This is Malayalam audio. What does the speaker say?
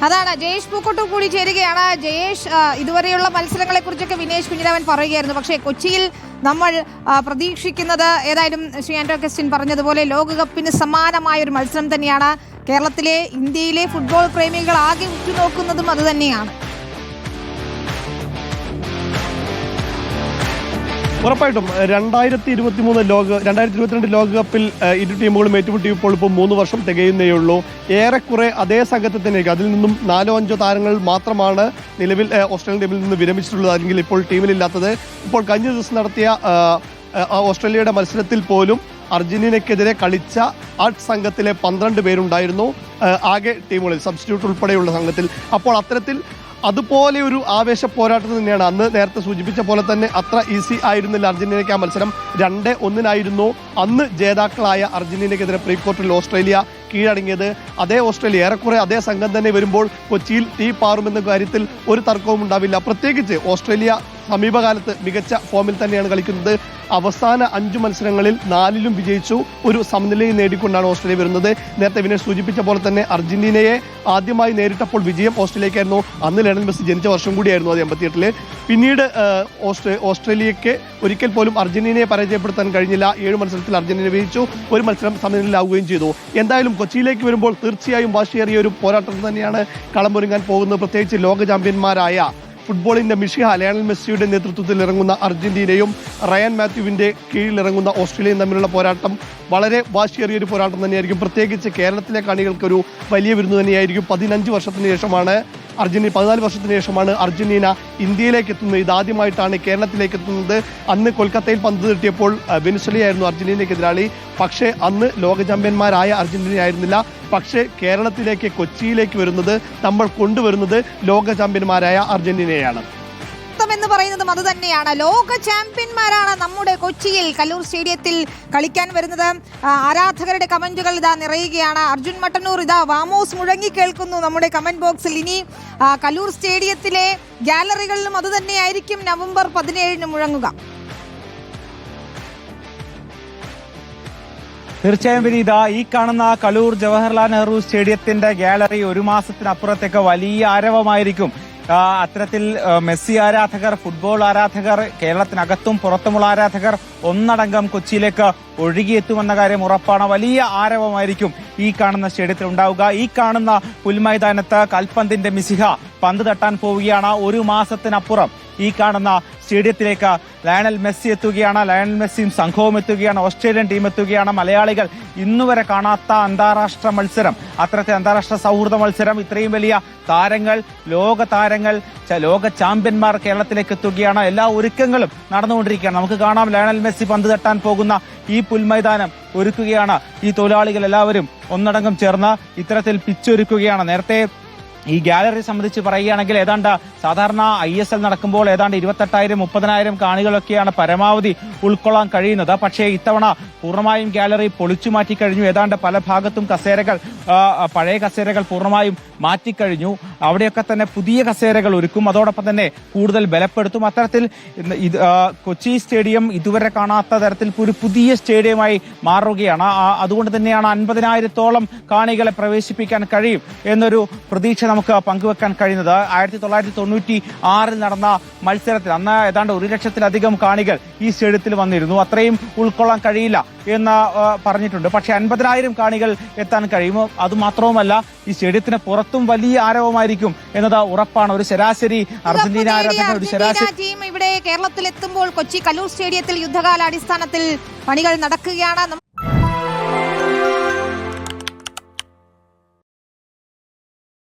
അതാണ് ജയേഷ് പൂക്കോട്ടു കൂടി ചേരുകയാണ്. ജയേഷ്, ഇതുവരെയുള്ള മത്സരങ്ങളെ കുറിച്ചൊക്കെ വിനേഷ് കുഞ്ഞിരാമൻ പറയുകയായിരുന്നു. പക്ഷേ കൊച്ചിയിൽ നമ്മൾ പ്രതീക്ഷിക്കുന്നത് ഏതായാലും ശ്രീ ആന്റോ അഗസ്റ്റിൻ പറഞ്ഞതുപോലെ ലോകകപ്പിന് സമാനമായ ഒരു മത്സരം തന്നെയാണ്. കേരളത്തിലെ, ഇന്ത്യയിലെ ഫുട്ബോൾ പ്രേമികൾ ആകെ ഉറ്റുനോക്കുന്നതും അത് തന്നെയാണ്. ഉറപ്പായിട്ടും 2022 ലോകകപ്പിൽ ഇരു ടീമുകളും ഏറ്റുമുട്ടിയപ്പോൾ ഇപ്പോൾ 3 വർഷം തികയുന്നേയുള്ളൂ. ഏറെക്കുറെ അതേ സംഘത്തിൽ തന്നെ, അതിൽ നിന്നും 4-5 താരങ്ങൾ മാത്രമാണ് നിലവിൽ ഓസ്ട്രേലിയൻ ടീമിൽ നിന്ന് വിരമിച്ചിട്ടുള്ളത്. അല്ലെങ്കിൽ ഇപ്പോൾ ടീമിലില്ലാത്തത്. ഇപ്പോൾ കഴിഞ്ഞ ദിവസം നടത്തിയ ഓസ്ട്രേലിയയുടെ മത്സരത്തിൽ പോലും അർജന്റീനയ്ക്കെതിരെ കളിച്ച ആ സംഘത്തിലെ 12 പേരുണ്ടായിരുന്നു ആകെ ടീമുകളിൽ, സബ്സ്റ്റിറ്റ്യൂട്ട് ഉൾപ്പെടെയുള്ള സംഘത്തിൽ. അപ്പോൾ അത്തരത്തിൽ അതുപോലെ ഒരു ആവേശ പോരാട്ടം തന്നെയാണ്. അന്ന് നേരത്തെ സൂചിപ്പിച്ച പോലെ തന്നെ അത്ര ഈസി ആയിരുന്നില്ല അർജന്റീനയ്ക്ക് ആ മത്സരം. 2-1 അന്ന് ജേതാക്കളായ അർജന്റീനയ്ക്കെതിരെ പ്രീ ക്വാർട്ടറിൽ ഓസ്ട്രേലിയ കീഴടങ്ങിയത്. അതേ ഓസ്ട്രേലിയ, ഏറെക്കുറെ അതേ സംഘം തന്നെ വരുമ്പോൾ കൊച്ചിയിൽ തീ പാറുമെന്ന കാര്യത്തിൽ ഒരു തർക്കവും ഉണ്ടാവില്ല. പ്രത്യേകിച്ച് ഓസ്ട്രേലിയ സമീപകാലത്ത് മികച്ച ഫോമിൽ തന്നെയാണ് കളിക്കുന്നത്. അവസാന 5 മത്സരങ്ങളിൽ 4ലും വിജയിച്ചു. ഒരു സമനിലയും നേടിക്കൊണ്ടാണ് ഓസ്ട്രേലിയ വരുന്നത്. നേരത്തെ വിനേഷ് സൂചിപ്പിച്ച പോലെ തന്നെ അർജന്റീനയെ ആദ്യമായി നേരിട്ടപ്പോൾ വിജയം ഓസ്ട്രേലിയക്കായിരുന്നു. അന്ന് ലയണൽ മെസ്സി ജനിച്ച വർഷം കൂടിയായിരുന്നു, അത് 88-ല്. പിന്നീട് ഓസ്ട്രേലിയയ്ക്ക് ഒരിക്കൽ പോലും അർജന്റീനയെ പരാജയപ്പെടുത്താൻ കഴിഞ്ഞില്ല. 7 മത്സരത്തിൽ അർജന്റീന വിജയിച്ചു, ഒരു മത്സരം സമനിലയിലാവുകയും ചെയ്തു. എന്തായാലും കൊച്ചിയിലേക്ക് വരുമ്പോൾ തീർച്ചയായും വാശിയേറിയ ഒരു പോരാട്ടം തന്നെയാണ് കളമൊരുങ്ങാൻ പോകുന്നത്. പ്രത്യേകിച്ച് ലോക ചാമ്പ്യന്മാരായ ഫുട്ബോളിന്റെ മിഷിഹ ലയണൽ മെസ്സിയുടെ നേതൃത്വത്തിൽ ഇറങ്ങുന്ന അർജന്റീനയും റയാൻ മാത്യുവിന്റെ കീഴിലിറങ്ങുന്ന ഓസ്ട്രേലിയയും തമ്മിലുള്ള പോരാട്ടം വളരെ വാശിയേറിയൊരു പോരാട്ടം തന്നെയായിരിക്കും. പ്രത്യേകിച്ച് കേരളത്തിലെ കാണികൾക്കൊരു വലിയ വിരുന്ന് തന്നെയായിരിക്കും. 14 വർഷത്തിന് ശേഷമാണ് അർജന്റീന ഇന്ത്യയിലേക്ക് എത്തുന്നത്. ഇതാദ്യമായിട്ടാണ് കേരളത്തിലേക്ക് എത്തുന്നത്. അന്ന് കൊൽക്കത്തയിൽ പന്ത് തട്ടിയപ്പോൾ വെനിസ്വലയായിരുന്നു അർജന്റീനയ്ക്ക് എതിരാളി. പക്ഷേ അന്ന് ലോക ചാമ്പ്യന്മാരായ അർജന്റീന ആയിരുന്നില്ല. പക്ഷേ കേരളത്തിലേക്ക്, കൊച്ചിയിലേക്ക് വരുന്നത്, നമ്മൾ കൊണ്ടുവരുന്നത് ലോക ചാമ്പ്യന്മാരായ അർജന്റീനയാണ്. എന്ന് പറയുന്നതും അത് തന്നെയാണ്. ലോക ചാമ്പ്യന്മാരാണ് നമ്മുടെ കൊച്ചിയിൽ കല്ലൂർ സ്റ്റേഡിയത്തിൽ കളിക്കാൻ വരുന്നത്. ആരാധകരുടെ കമന്റുകൾ ഇതാ നിറയുകയാണ്. അർജുൻ മട്ടന്നൂർ ഇതാ വാമോസ് മുഴങ്ങി കേൾക്കുന്നു നമ്മുടെ കമന്റ് ബോക്സിൽ. ഇനി കല്ലൂർ സ്റ്റേഡിയത്തിലെ ഗാലറികളിലും അത് തന്നെയായിരിക്കും നവംബർ 17 മുഴങ്ങുക. തീർച്ചയായും വിനീത, ഈ കാണുന്ന കലൂർ ജവഹർലാൽ നെഹ്റു സ്റ്റേഡിയത്തിന്റെ ഗാലറി ഒരു മാസത്തിനപ്പുറത്തേക്ക് വലിയ ആരവമായിരിക്കും. അത്തരത്തിൽ മെസ്സി ആരാധകർ, ഫുട്ബോൾ ആരാധകർ, കേരളത്തിനകത്തും പുറത്തുമുള്ള ആരാധകർ ഒന്നടങ്കം കൊച്ചിയിലേക്ക് ഒഴുകിയെത്തുമെന്ന കാര്യം ഉറപ്പാണ്. വലിയ ആരവമായിരിക്കും ഈ കാണുന്ന സ്റ്റേഡിയത്തിൽ ഉണ്ടാവുക. ഈ കാണുന്ന പുൽമൈതാനത്ത് കൽപന്തിന്റെ മിശിഹ പന്ത് തട്ടാൻ പോവുകയാണ്. ഒരു മാസത്തിനപ്പുറം ഈ കാണുന്ന സ്റ്റേഡിയത്തിലേക്ക് ലയണൽ മെസ്സി എത്തുകയാണ്. ലയണൽ മെസ്സിയും സംഘവും എത്തുകയാണ്. ഓസ്ട്രേലിയൻ ടീം എത്തുകയാണ്. മലയാളികൾ ഇന്നുവരെ കാണാത്ത അന്താരാഷ്ട്ര മത്സരം, അത്തരത്തെ അന്താരാഷ്ട്ര സൗഹൃദ മത്സരം, ഇത്രയും വലിയ താരങ്ങൾ, ലോക താരങ്ങൾ, ലോക ചാമ്പ്യന്മാർ കേരളത്തിലേക്ക് എത്തുകയാണ്. എല്ലാ ഒരുക്കങ്ങളും നടന്നുകൊണ്ടിരിക്കുകയാണ്. നമുക്ക് കാണാം, ലയണൽ മെസ്സി പന്ത് തട്ടാൻ പോകുന്ന ഈ പുൽമൈതാനം ഒരുക്കുകയാണ്. ഈ തൊഴിലാളികൾ എല്ലാവരും ഒന്നടങ്കം ചേർന്ന് ഇത്തരത്തിൽ പിച്ചൊരുക്കുകയാണ്. നേരത്തെ ഈ ഗാലറി സംബന്ധിച്ച് പറയുകയാണെങ്കിൽ ഏതാണ്ട് സാധാരണ ISL നടക്കുമ്പോൾ ഏതാണ്ട് 28,000-30,000 കാണികളൊക്കെയാണ് പരമാവധി ഉൾക്കൊള്ളാൻ കഴിയുന്നത്. പക്ഷേ ഇത്തവണ പൂർണ്ണമായും ഗാലറി പൊളിച്ചു മാറ്റി കഴിഞ്ഞു. ഏതാണ്ട് പല ഭാഗത്തും കസേരകൾ, പഴയ കസേരകൾ പൂർണ്ണമായും മാറ്റിക്കഴിഞ്ഞു. അവിടെയൊക്കെ തന്നെ പുതിയ കസേരകൾ ഒരുക്കും. അതോടൊപ്പം തന്നെ കൂടുതൽ ബലപ്പെടുത്തും. അത്തരത്തിൽ കൊച്ചി സ്റ്റേഡിയം ഇതുവരെ കാണാത്ത തരത്തിൽ ഒരു പുതിയ സ്റ്റേഡിയമായി മാറുകയാണ്. അതുകൊണ്ട് തന്നെയാണ് 50,000-ഓളം കാണികളെ പ്രവേശിപ്പിക്കാൻ കഴിയും എന്നൊരു പ്രതീക്ഷ നമുക്ക് പങ്കുവെക്കാൻ കഴിയുന്നത്. 1996 നടന്ന മത്സരത്തിൽ അന്ന് ഏതാണ്ട് 1 ലക്ഷത്തിലധികം കാണികൾ ഈ സ്റ്റേഡിയത്തിൽ വന്നിരുന്നു. അത്രയും ഉൾക്കൊള്ളാൻ കഴിയില്ല എന്ന് പറഞ്ഞിട്ടുണ്ട്. പക്ഷേ 50,000 കാണികൾ എത്താൻ കഴിയുമോ? അതുമാത്രവുമല്ല, ഈ സ്റ്റേഡിയത്തിന് പുറത്തും വലിയ ആരവമായിരിക്കും എന്നത് ഉറപ്പാണ്. ഒരു ശരാശരി അർജന്റീന ആരാധകർ, ഒരു ശരാശരി ടീം ഇവിടെ കേരളത്തിൽ എത്തുമ്പോൾ കൊച്ചി കല്ലൂർ സ്റ്റേഡിയത്തിൽ യുദ്ധകാലാടിസ്ഥാനത്തിൽ പണികൾ നടക്കുകയാണ്.